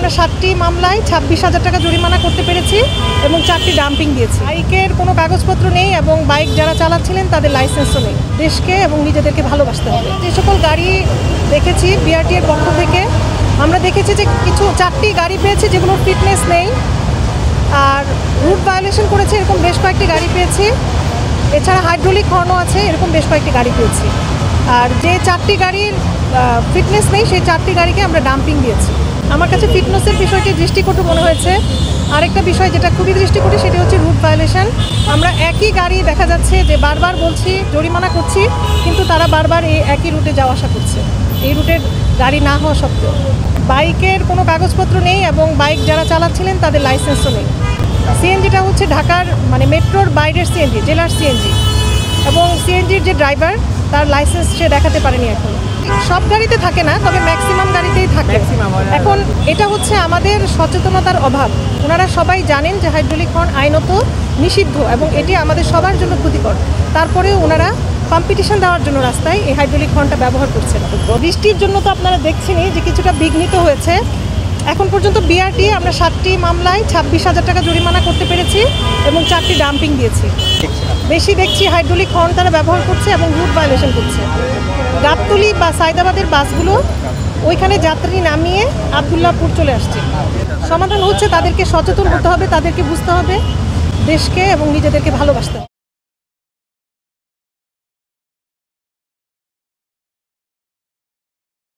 আমরা 7টি মামলায় 26,000 টাকা জরিমানা করতে পেরেছি এবং 4টি ডাম্পিং দিয়েছি। বাইকের কোনো কাগজপত্র নেই এবং বাইক যারা চালাচ্ছিলেন তাদের লাইসেন্সও নেই। দেশকে এবং নিজেদেরকে ভালোবাসতে হবে। যে সকল গাড়ি দেখেছি বিআরটি এর পক্ষ থেকে, আমরা দেখেছি যে কিছু 4টি গাড়ি পেয়েছি যেগুলোর ফিটনেস নেই, আর রুট ভায়োলেশন করেছে এরকম বেশ কয়েকটি গাড়ি পেয়েছি। এছাড়া হাইড্রোলিক হর্নও আছে, এরকম বেশ কয়েকটি গাড়ি পেয়েছি। আর যে 4টি গাড়ির ফিটনেস নেই সেই 4টি গাড়িকে আমরা ডাম্পিং দিয়েছি। আমার কাছে ফিটনেসের বিষয়টি দৃষ্টিকটু মনে হয়েছে। আরেকটা বিষয় যেটা খুবই দৃষ্টিকটু সেটি হচ্ছে রুট ভায়োলেশন। আমরা একই গাড়ি দেখা যাচ্ছে যে বারবার বলছি জরিমানা করছি, কিন্তু তারা বারবার এই একই রুটে যাওয়া আসা করছে, এই রুটের গাড়ি না হওয়া সত্ত্বেও। বাইকের কোনো কাগজপত্র নেই এবং বাইক যারা চালাচ্ছিলেন তাদের লাইসেন্সও নেই। সিএনজিটা হচ্ছে ঢাকার মেট্রোর বাইরের সিএনজি, জেলার সিএনজি, এবং সিএনজির যে ড্রাইভার তার লাইসেন্স সে দেখাতে পারেনি এখন। সব গাড়িতে থাকে না, তবে ম্যাক্সিমাম গাড়িতেই থাকে। এখন এটা হচ্ছে আমাদের সচেতনতার অভাব। ওনারা সবাই জানেন যে হাইড্রোলিক হর্ন আইনত নিষিদ্ধ এবং এটি আমাদের সবার জন্য ক্ষতিকর, তারপরেও ওনারা কম্পিটিশন দেওয়ার জন্য রাস্তায় এই হাইড্রোলিক হর্নটা ব্যবহার করছেন। বৃষ্টির জন্য তো আপনারা দেখছেনই যে কিছুটা বিঘ্নিত হয়েছে। এখন পর্যন্ত বিআরটি আমরা 7টি মামলায় 26,000 টাকা জরিমানা করতে পেরেছি এবং 4টি ডাম্পিং দিয়েছি। বেশি দেখছি হাইড্রোলিক হর্ন তারা ব্যবহার করছে এবং রুট ভায়োলেশন করছে। গাবতলী বা সায়দাবাদের বাসগুলো ওইখানে যাত্রী নামিয়ে আবদুল্লাহপুর চলে আসছে। সমাধান হচ্ছে তাদেরকে সচেতন হতে হবে, তাদেরকে বুঝতে হবে, দেশকে এবং নিজেদেরকে ভালোবাসতে হবে।